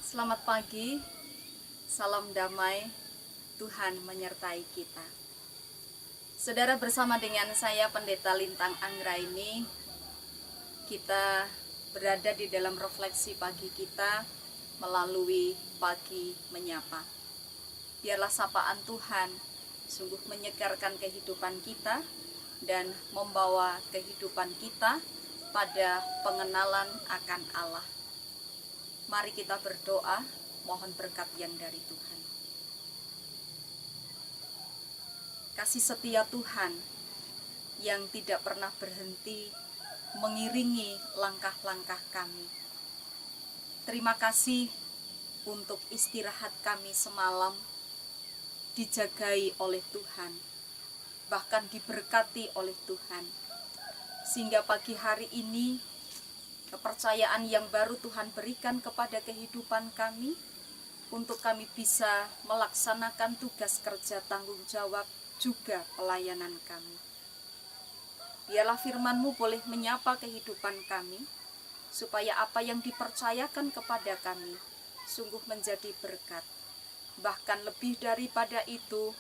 Selamat pagi, salam damai, Tuhan menyertai kita. Saudara, bersama dengan saya Pendeta Lintang Anggraini, kita berada di dalam refleksi pagi kita melalui Pagi Menyapa. Biarlah sapaan Tuhan sungguh menyegarkan kehidupan kita dan membawa kehidupan kita pada pengenalan akan Allah. Mari kita berdoa, mohon berkat yang dari Tuhan. Kasih setia Tuhan yang tidak pernah berhenti mengiringi langkah-langkah kami. Terima kasih untuk istirahat kami semalam dijagai oleh Tuhan, bahkan diberkati oleh Tuhan. Sehingga pagi hari ini kepercayaan yang baru Tuhan berikan kepada kehidupan kami untuk kami bisa melaksanakan tugas kerja tanggung jawab juga pelayanan kami. Biarlah firman-Mu boleh menyapa kehidupan kami, supaya apa yang dipercayakan kepada kami sungguh menjadi berkat. Bahkan lebih daripada itu,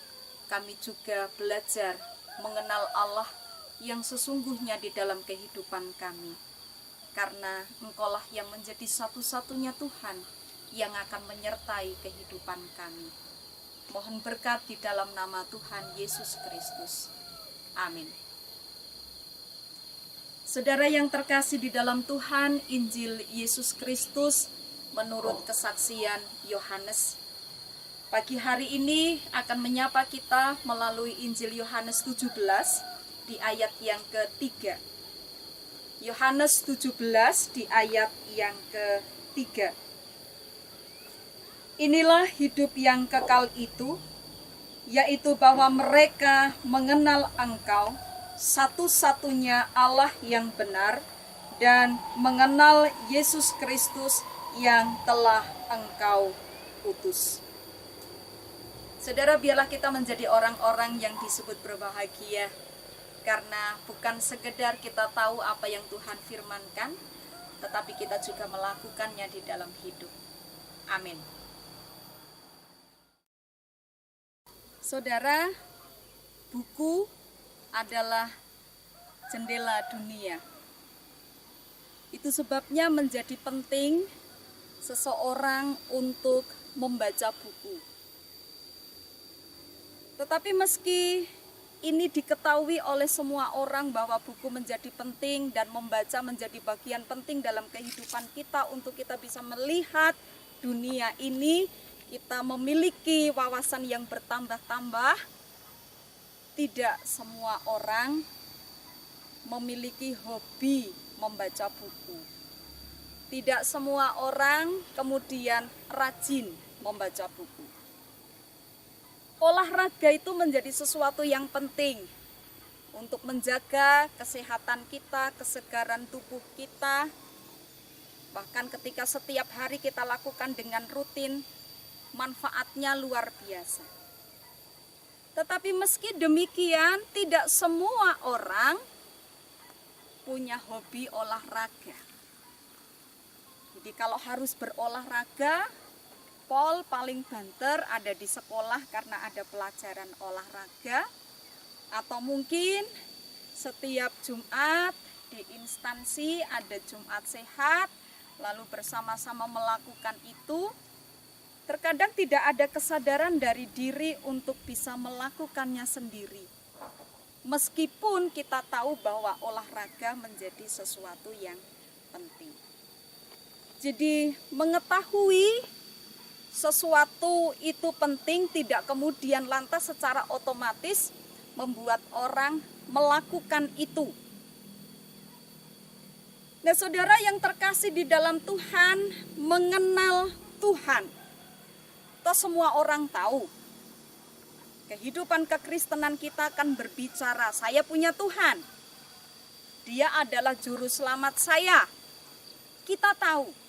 kami juga belajar mengenal Allah yang sesungguhnya di dalam kehidupan kami. Karena Engkaulah yang menjadi satu-satunya Tuhan yang akan menyertai kehidupan kami. Mohon berkat di dalam nama Tuhan Yesus Kristus. Amin. Saudara yang terkasih di dalam Tuhan, Injil Yesus Kristus menurut kesaksian Yohanes. Pagi hari ini akan menyapa kita melalui Injil Yohanes 17 di ayat yang ketiga. Yohanes 17 di ayat yang ketiga. Inilah hidup yang kekal itu, yaitu bahwa mereka mengenal Engkau, satu-satunya Allah yang benar, dan mengenal Yesus Kristus yang telah Engkau utus. Saudara, biarlah kita menjadi orang-orang yang disebut berbahagia, karena bukan sekedar kita tahu apa yang Tuhan firmankan, tetapi kita juga melakukannya di dalam hidup. Amin. Saudara, buku adalah jendela dunia. Itu sebabnya menjadi penting seseorang untuk membaca buku. Tetapi meski ini diketahui oleh semua orang bahwa buku menjadi penting dan membaca menjadi bagian penting dalam kehidupan kita untuk kita bisa melihat dunia ini, kita memiliki wawasan yang bertambah-tambah. Tidak semua orang memiliki hobi membaca buku. Tidak semua orang kemudian rajin membaca buku. Olahraga itu menjadi sesuatu yang penting untuk menjaga kesehatan kita, kesegaran tubuh kita. Bahkan ketika setiap hari kita lakukan dengan rutin, manfaatnya luar biasa. Tetapi meski demikian, tidak semua orang punya hobi olahraga. Jadi kalau harus berolahraga, Paul paling banter ada di sekolah karena ada pelajaran olahraga, atau mungkin setiap Jumat di instansi ada Jumat Sehat, lalu bersama-sama melakukan itu. Terkadang tidak ada kesadaran dari diri untuk bisa melakukannya sendiri. Meskipun kita tahu bahwa olahraga menjadi sesuatu yang penting. Jadi mengetahui sesuatu itu penting tidak kemudian lantas secara otomatis membuat orang melakukan itu. Nah, saudara yang terkasih di dalam Tuhan, mengenal Tuhan. Toh semua orang tahu. Kehidupan kekristenan kita akan berbicara, saya punya Tuhan. Dia adalah juru selamat saya. Kita tahu.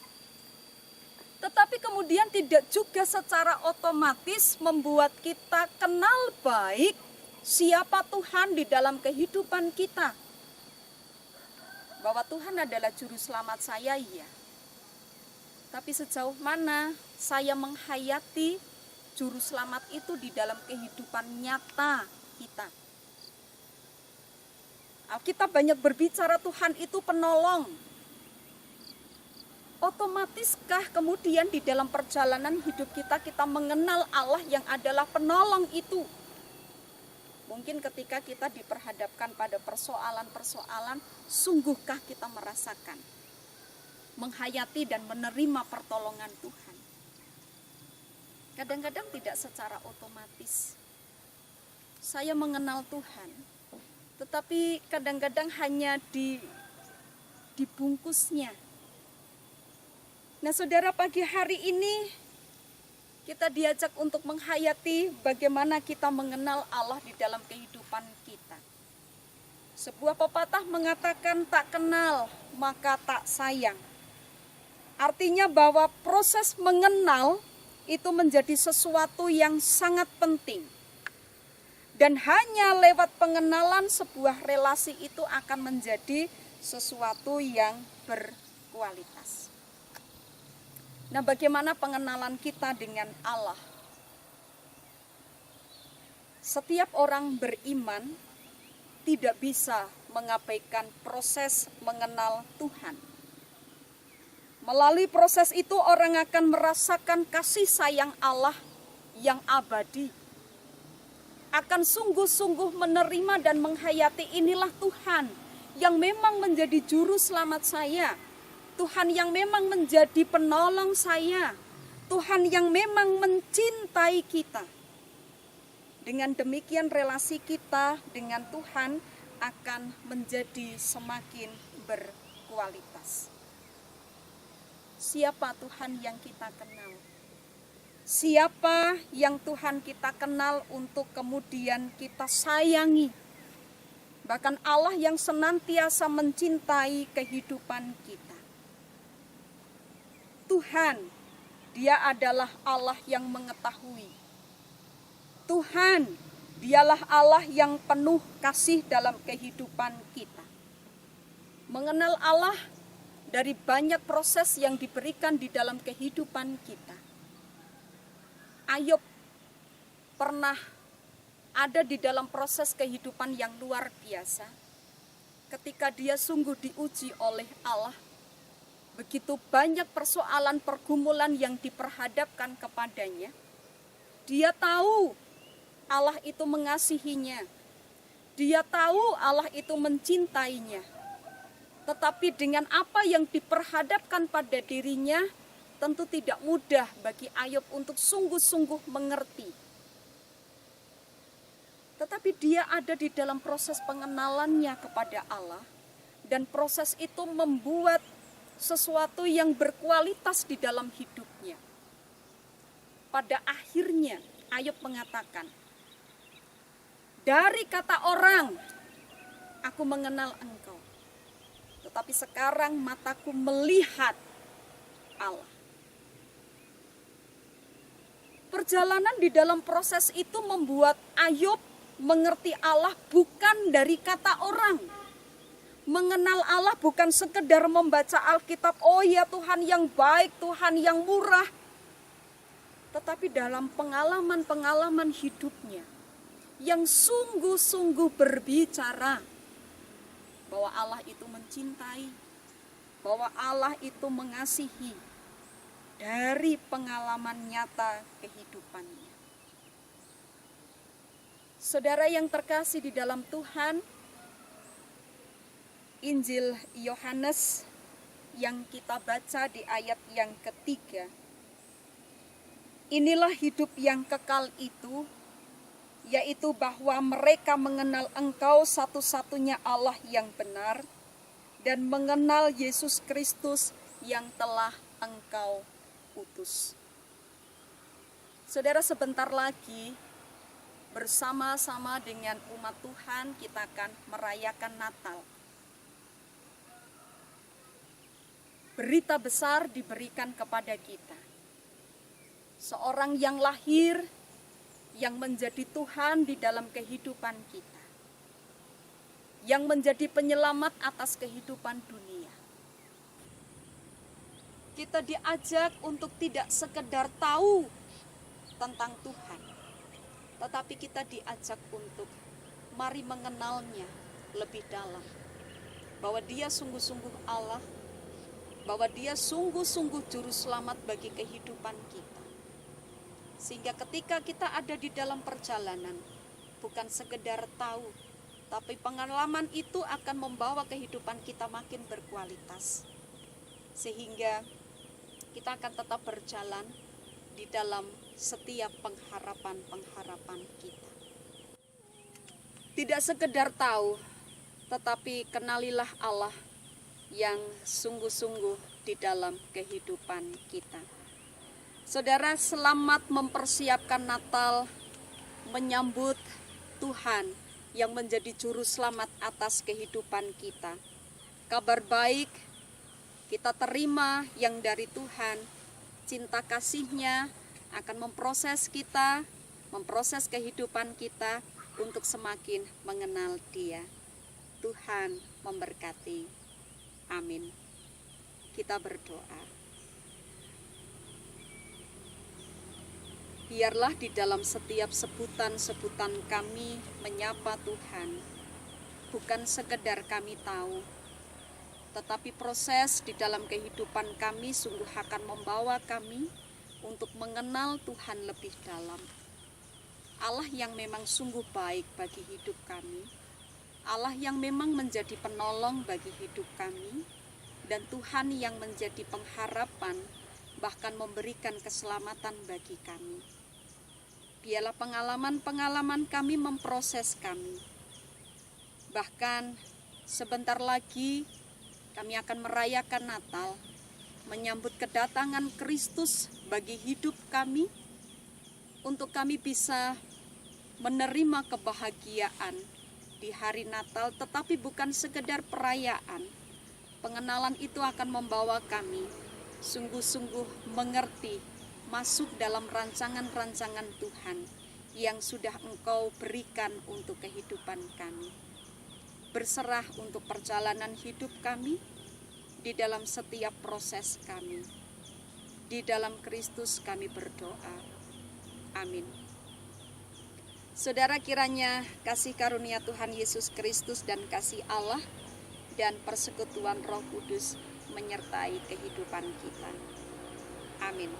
Tetapi kemudian tidak juga secara otomatis membuat kita kenal baik siapa Tuhan di dalam kehidupan kita. Bahwa Tuhan adalah juru selamat saya, iya. Tapi sejauh mana saya menghayati juru selamat itu di dalam kehidupan nyata kita. Alkitab banyak berbicara Tuhan itu penolong. Otomatiskah kemudian di dalam perjalanan hidup kita mengenal Allah yang adalah penolong itu? Mungkin ketika kita diperhadapkan pada persoalan-persoalan, sungguhkah kita merasakan, menghayati dan menerima pertolongan Tuhan? Kadang-kadang tidak secara otomatis. Saya mengenal Tuhan, tetapi kadang-kadang hanya dibungkusnya. Nah, saudara, pagi hari ini kita diajak untuk menghayati bagaimana kita mengenal Allah di dalam kehidupan kita. Sebuah pepatah mengatakan tak kenal maka tak sayang. Artinya bahwa proses mengenal itu menjadi sesuatu yang sangat penting. Dan hanya lewat pengenalan sebuah relasi itu akan menjadi sesuatu yang berkualitas. Nah, bagaimana pengenalan kita dengan Allah? Setiap orang beriman tidak bisa mengabaikan proses mengenal Tuhan. Melalui proses itu orang akan merasakan kasih sayang Allah yang abadi. Akan sungguh-sungguh menerima dan menghayati inilah Tuhan yang memang menjadi juru selamat saya. Tuhan yang memang menjadi penolong saya. Tuhan yang memang mencintai kita. Dengan demikian relasi kita dengan Tuhan akan menjadi semakin berkualitas. Siapa Tuhan yang kita kenal? Siapa yang Tuhan kita kenal untuk kemudian kita sayangi? Bahkan Allah yang senantiasa mencintai kehidupan kita. Tuhan, Dia adalah Allah yang mengetahui. Tuhan, Dialah Allah yang penuh kasih dalam kehidupan kita. Mengenal Allah dari banyak proses yang diberikan di dalam kehidupan kita. Ayub pernah ada di dalam proses kehidupan yang luar biasa. Ketika dia sungguh diuji oleh Allah, begitu banyak persoalan pergumulan yang diperhadapkan kepadanya. Dia tahu Allah itu mengasihinya. Dia tahu Allah itu mencintainya. Tetapi dengan apa yang diperhadapkan pada dirinya, tentu tidak mudah bagi Ayub untuk sungguh-sungguh mengerti. Tetapi dia ada di dalam proses pengenalannya kepada Allah. Dan proses itu membuat sesuatu yang berkualitas di dalam hidupnya. Pada akhirnya Ayub mengatakan, dari kata orang, aku mengenal engkau. Tetapi sekarang mataku melihat Allah. Perjalanan di dalam proses itu membuat Ayub mengerti Allah bukan dari kata orang. Mengenal Allah bukan sekedar membaca Alkitab, oh ya Tuhan yang baik, Tuhan yang murah. Tetapi dalam pengalaman-pengalaman hidupnya yang sungguh-sungguh berbicara bahwa Allah itu mencintai, bahwa Allah itu mengasihi dari pengalaman nyata kehidupannya. Saudara yang terkasih di dalam Tuhan, Injil Yohanes yang kita baca di ayat yang ketiga. Inilah hidup yang kekal itu, yaitu bahwa mereka mengenal Engkau satu-satunya Allah yang benar dan mengenal Yesus Kristus yang telah Engkau utus. Saudara, sebentar lagi bersama-sama dengan umat Tuhan kita akan merayakan Natal. Berita besar diberikan kepada kita. Seorang yang lahir, yang menjadi Tuhan di dalam kehidupan kita. Yang menjadi penyelamat atas kehidupan dunia. Kita diajak untuk tidak sekedar tahu tentang Tuhan, tetapi kita diajak untuk mari mengenalnya lebih dalam. Bahwa Dia sungguh-sungguh Allah, bahwa Dia sungguh-sungguh juru selamat bagi kehidupan kita. Sehingga ketika kita ada di dalam perjalanan, bukan sekedar tahu, tapi pengalaman itu akan membawa kehidupan kita makin berkualitas. Sehingga kita akan tetap berjalan di dalam setiap pengharapan-pengharapan kita. Tidak sekedar tahu, tetapi kenalilah Allah yang sungguh-sungguh di dalam kehidupan kita. Saudara, selamat mempersiapkan Natal, menyambut Tuhan yang menjadi juru selamat atas kehidupan kita. Kabar baik kita terima yang dari Tuhan, cinta kasih-Nya akan memproses kita, memproses kehidupan kita untuk semakin mengenal Dia. Tuhan memberkati. Amin. Kita berdoa. Biarlah di dalam setiap sebutan-sebutan kami menyapa Tuhan, bukan sekedar kami tahu, tetapi proses di dalam kehidupan kami sungguh akan membawa kami untuk mengenal Tuhan lebih dalam. Allah yang memang sungguh baik bagi hidup kami, Allah yang memang menjadi penolong bagi hidup kami, dan Tuhan yang menjadi pengharapan, bahkan memberikan keselamatan bagi kami. Biarlah pengalaman-pengalaman kami memproses kami. Bahkan sebentar lagi kami akan merayakan Natal, menyambut kedatangan Kristus bagi hidup kami, untuk kami bisa menerima kebahagiaan di hari Natal, tetapi bukan sekedar perayaan. Pengenalan itu akan membawa kami sungguh-sungguh mengerti, masuk dalam rancangan-rancangan Tuhan yang sudah Engkau berikan untuk kehidupan kami. Berserah untuk perjalanan hidup kami, di dalam setiap proses kami. Di dalam Kristus kami berdoa. Amin. Saudara, kiranya kasih karunia Tuhan Yesus Kristus dan kasih Allah dan persekutuan Roh Kudus menyertai kehidupan kita. Amin.